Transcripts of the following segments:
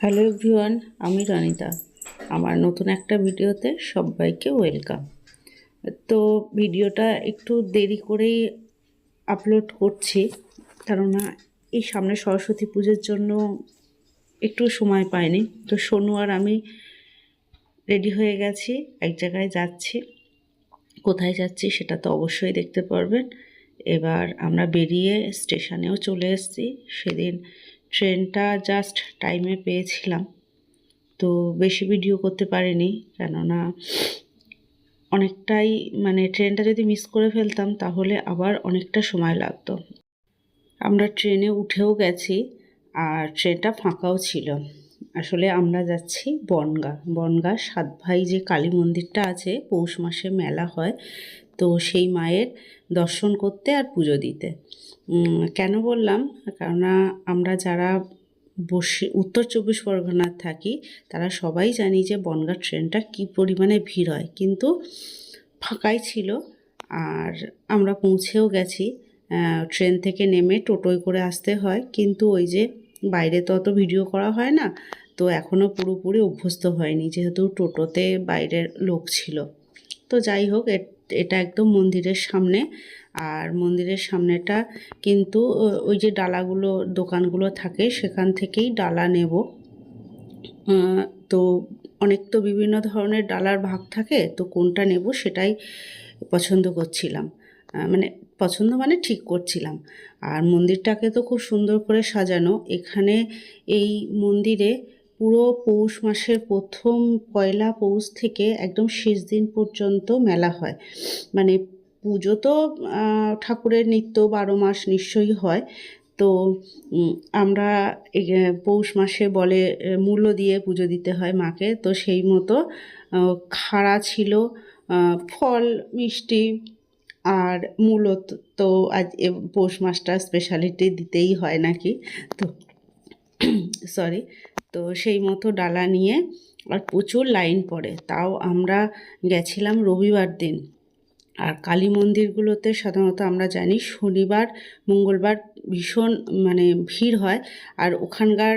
Hello everyone, আমি রনিতা। আমার নতুন একটা ভিডিওতে সবাইকে ওয়েলকাম। তো ভিডিওটা একটু দেরি করেই আপলোড করছি, কেননা এই সামনে সরস্বতী পুজোর জন্য একটু সময় পাইনি। তো সোনু আর আমি রেডি হয়ে গেছি, এক জায়গায় যাচ্ছি। কোথায় যাচ্ছি সেটা তো অবশ্যই দেখতে পারবেন। এবার আমরা বেরিয়ে স্টেশনেও চলে এসেছি। সেদিন ট্রেনটা জাস্ট টাইমে পেয়েছিলাম, তো বেশি ভিডিও করতে পারিনি, কেননা অনেকটাই ট্রেনটা যদি মিস করে ফেলতাম তাহলে আবার অনেকটা সময় লাগতো। আমরা ট্রেনে উঠেও গেছি আর ট্রেনটা ফাঁকাও ছিল। আসলে আমরা যাচ্ছি বনগাঁ সাতভাই যে কালী মন্দিরটা আছে, পৌষ মাসে মেলা হয়, তো সেই মায়ের দর্শন করতে আর পুজো দিতে। কেন বললাম, কেননা আমরা যারা উত্তর চব্বিশ পরগনার থাকি তারা সবাই জানি যে বনগাঁ ট্রেনটা কী পরিমাণে ভিড় হয়, কিন্তু ফাঁকাই ছিল। আর আমরা পৌঁছেও গেছি। ট্রেন থেকে নেমে টোটোয় করে আসতে হয়, কিন্তু ওই যে বাইরে তো অত ভিডিও করা হয় না, তো এখনও পুরোপুরি অভ্যস্ত হয়নি, যেহেতু টোটোতে বাইরের লোক ছিল। তো যাই হোক, এটা একদম মন্দিরের সামনে। আর মন্দিরের সামনেটা কিন্তু ওই যে ডালাগুলো দোকানগুলো থাকে, সেখান থেকেই ডালা নেব। তো অনেক তো বিভিন্ন ধরনের ডালার ভাগ থাকে, তো কোনটা নেব সেটাই পছন্দ করছিলাম। মানে ঠিক করছিলাম। আর মন্দিরটাকে তো খুব সুন্দর করে সাজানো। এখানে এই মন্দিরে পুরো পৌষ মাসের প্রথম পয়লা পৌষ থেকে একদম শেষ দিন পর্যন্ত মেলা হয়। মানে পুজো তো ঠাকুরের নিত্য 12 মাস নিশ্চয়ই হয়। তো আমরা পৌষ মাসে বলে মূল্য দিয়ে পুজো দিতে হয় মাকে, তো সেই মতো খাড়া ছিল, ফল মিষ্টি আর মূলত তো আজ পৌষ মাসটা স্পেশালিটি দিতেই হয় নাকি, তো সরি। তো সেই মতো ডালা নিয়ে আর প্রচুর লাইন পড়ে, তাও আমরা গেছিলাম রবিবার দিন। আর কালী মন্দিরগুলোতে সাধারণত আমরা জানি শনিবার মঙ্গলবার ভীষণ ভিড় হয়। আর ওখানকার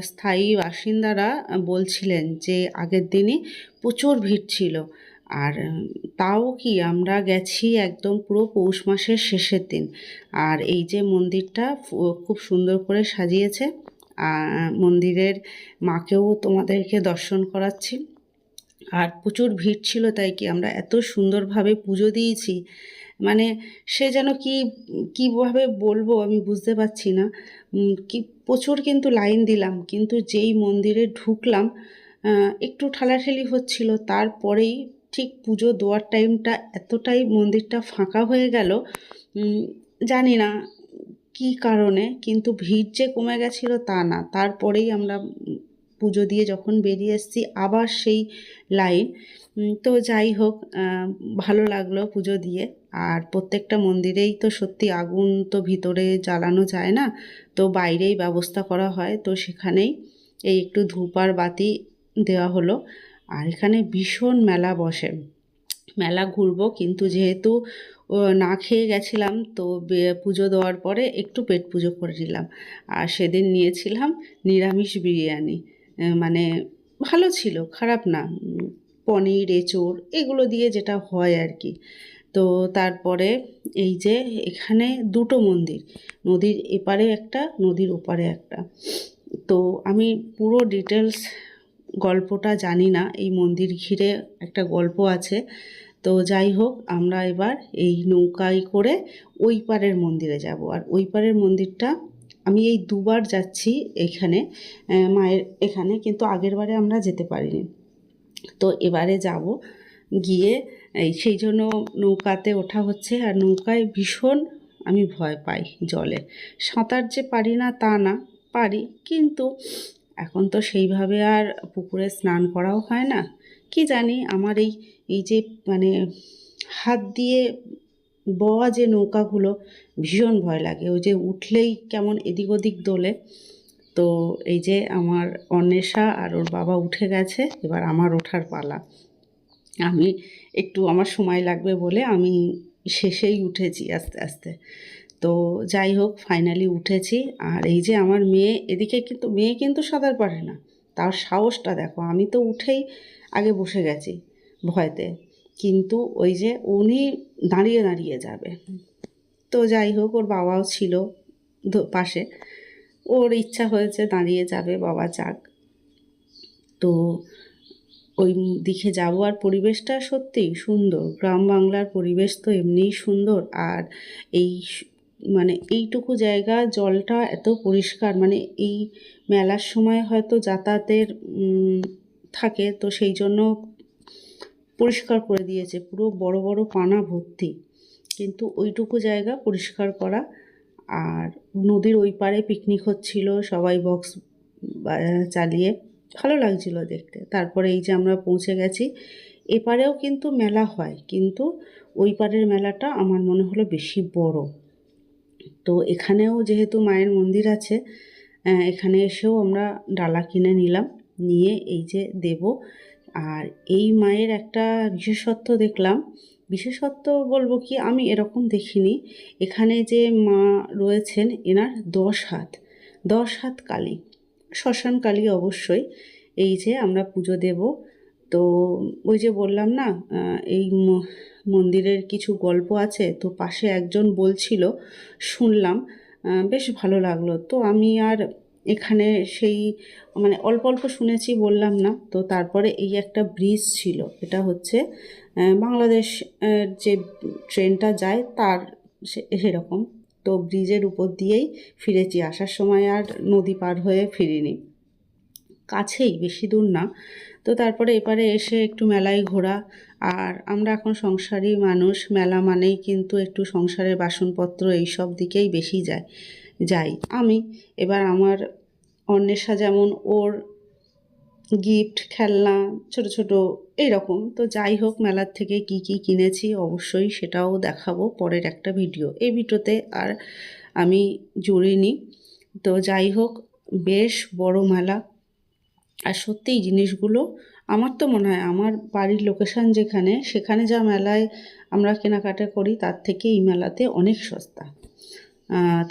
স্থায়ী বাসিন্দারা বলছিলেন যে আগের দিনই প্রচুর ভিড় ছিল। আর তাও কি আমরা গেছি একদম পুরো পৌষ মাসের শেষের দিন। আর এই যে মন্দিরটা খুব সুন্দর করে সাজিয়েছে, মন্দিরের মাকেও তোমাদেরকে দর্শন করাচ্ছি। আর প্রচুর ভিড় ছিল, তাই কি আমরা এত সুন্দরভাবে পুজো দিয়েছি, মানে সে যেন কীভাবে বলবো আমি বুঝতে পারছি না। কি প্রচুর কিন্তু লাইন দিলাম, কিন্তু যেই মন্দিরে ঢুকলাম একটু ঠেলাঠেলি হচ্ছিল, তারপরেই ঠিক পুজো দেওয়ার টাইমটা এতটাই মন্দিরটা ফাঁকা হয়ে গেল। জানি না কী কারণে, কিন্তু ভিড় যে কমে গেছিলো তা না। তারপরেই আমরা পুজো দিয়ে যখন বেরিয়ে এসেছি আবার সেই লাইন। তো যাই হোক, ভালো লাগলো পুজো দিয়ে। আর প্রত্যেকটা মন্দিরেই তো সত্যি আগুন তো ভিতরে জ্বালানো যায় না, তো বাইরেই ব্যবস্থা করা হয়, তো সেখানেই এই একটু ধূপ আর বাতি দেওয়া হলো। আর এখানে ভীষণ মেলা বসে। মেলা ঘুরবো, কিন্তু যেহেতু না খেয়ে গেছিলাম, তো পুজো দেওয়ার পরে একটু পেট পুজো করে নিলাম। আর সেদিন নিয়েছিলাম নিরামিষ বিরিয়ানি, মানে ভালো ছিল, খারাপ না। পনির এঁচোড় এগুলো দিয়ে যেটা হয় আর কি। তো তারপরে এই যে এখানে দুটো মন্দির, নদীর এপারে একটা, নদীর ওপারে একটা। তো আমি পুরো ডিটেলস গল্পটা জানি না, এই মন্দির ঘিরে একটা গল্প আছে। তো যাই হোক, আমরা এবার এই নৌকায় করে ওই পারের মন্দিরে যাব। আর ওই পারের মন্দিরটা আমি এই দুবার যাচ্ছি এখানে, মায়ের এখানে, কিন্তু আগের বারে আমরা যেতে পারিনি। তো এবারে যাব, গিয়ে সেই জন্য নৌকাতে ওঠা হচ্ছে। আর নৌকায় ভীষণ আমি ভয় পাই জলে। সাঁতার যে পারি না তা না, পারি, কিন্তু এখন তো সেইভাবে আর পুকুরে স্নান করাও হয় না। কি জানি, আমার এই যে হাত দিয়ে বওয়া যে নৌকাগুলো ভীষণ ভয় লাগে, ওই যে উঠলেই কেমন এদিক ওদিক দোলে। তো এই যে আমার অন্বেষা আর ওর বাবা উঠে গেছে, এবার আমার ওঠার পালা। আমি একটু আমার সময় লাগবে বলে আমি শেষেই উঠেছি আস্তে আস্তে। তো যাই হোক ফাইনালি উঠেছি। আর এই যে আমার মেয়ে, এদিকে কিন্তু মেয়ে কিন্তু সাঁতার পারে না, তার সাহসটা দেখো। আমি তো উঠেই আগে বসে গেছি ভয়তে, কিন্তু ওই যে উনি দাঁড়িয়ে দাঁড়িয়ে যাবে। তো যাই হোক, ওর বাবাও ছিল পাশে, ওর ইচ্ছা হয়েছে দাঁড়িয়ে যাবে, বাবা যাক। তো ওই দিকে যাবো। আর পরিবেশটা সত্যিই সুন্দর, গ্রাম বাংলার পরিবেশ তো এমনিই সুন্দর। আর এই মানে এইটুকু জায়গা, জলটা এত পরিষ্কার, মানে এই মেলার সময় হয়তো যাতায়াতের থাকে, তো সেই জন্য পরিষ্কার করে দিয়েছে, পুরো বড় বড় পানা ভর্তি, কিন্তু ওইটুকু জায়গা পরিষ্কার করা। আর নদীর ওই পারে পিকনিক হচ্ছিল, সবাই বক্স চালিয়ে, ভালো লাগছিল দেখতে। তারপরে এই যে আমরা পৌঁছে গেছি, এপারেও কিন্তু মেলা হয়, কিন্তু ওই পারের মেলাটা আমার মনে হলো বেশি বড়। তো এখানেও যেহেতু মায়ের মন্দির আছে, এখানে এসেও আমরা ডালা কিনে নিলাম, নিয়ে এই যে দেব। আর এই মায়ের একটা বিশেষত্ব দেখলাম, বিশেষত্ব বলবো কি, আমি এরকম দেখিনি। এখানে যে মা রয়েছেন, এনার 10 হাত, 10 হাত কালী, শ্মশান কালী অবশ্যই। এই যে আমরা পুজো দেব। তো ওই যে বললাম না, এই মন্দিরের কিছু গল্প আছে, তো পাশে একজন বলছিল, শুনলাম, বেশ ভালো লাগলো। তো আমি আর এখানে সেই মানে অল্প অল্প শুনেছি, বললাম না। তো তারপরে এই একটা ব্রিজ ছিল, এটা হচ্ছে বাংলাদেশ যে ট্রেনটা যায় তার সেরকম। তো ব্রিজের উপর দিয়েই ফিরেছি, আসার সময় আর নদী পার হয়ে ফিরিনি, কাছেই, বেশি দূর না। তো তারপরে এপারে এসে একটু মেলায় ঘোরা। আর আমরা এখন সংসারী মানুষ, মেলা মানেই কিন্তু একটু সংসারের বাসনপত্র এইসব দিকেই বেশি যাই আমি। এবার আমার অন্বেষা যেমন, ওর গিফট, খেলনা, ছোট ছোট এইরকম। তো যাই হোক, মেলার থেকে কি কি কিনেছি অবশ্যই সেটাও দেখাবো পরের একটা ভিডিও, এই ভিডিওতে আর আমি জুড়িনি। তো যাই হোক, বেশ বড় মেলা। আর সত্যিই জিনিসগুলো, আমার তো মনে হয় আমার বাড়ির লোকেশান যেখানে, সেখানে যা মেলায় আমরা কেনাকাটা করি তার থেকে এই মেলাতে অনেক সস্তা।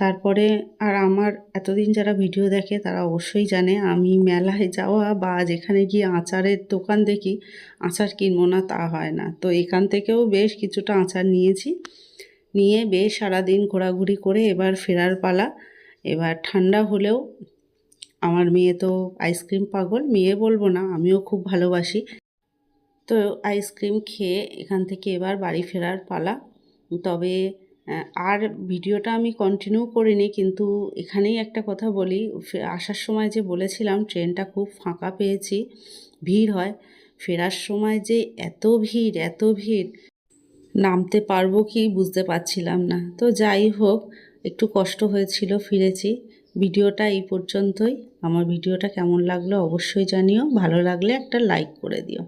তারপরে আর আমার এতদিন যারা ভিডিও দেখে তারা অবশ্যই জানে, আমি মেলায় যাওয়া বা যেখানে গিয়ে আচারের দোকান দেখি, আচার কিনবো না তা হয় না। তো এখান থেকেও বেশ কিছুটা আচার নিয়েছি, নিয়ে বেশ সারাদিন ঘোরাঘুরি করে এবার ফেরার পালা। এবার ঠান্ডা হলেও, আমার মেয়ে তো আইসক্রিম পাগল, মেয়ে বলবো না, আমিও খুব ভালোবাসি। তো আইসক্রিম খেয়ে এখান থেকে এবার বাড়ি ফেরার পালা। তবে আর ভিডিওটা আমি কন্টিনিউ করিনি, কিন্তু এখানেই একটা কথা বলি, আসার সময় যে বলেছিলাম ট্রেনটা খুব ফাঁকা পেয়েছি, ভিড় হয়, ফেরার সময় যে এত ভিড়, এত ভিড়, নামতে পারবো কি বুঝতে পারছিলাম না। তো যাই হোক, একটু কষ্ট হয়েছিল, ফিরেছি। ভিডিওটা এই পর্যন্তই। আমার ভিডিওটা কেমন লাগলো অবশ্যই জানিও, ভালো লাগলে একটা লাইক করে দিও।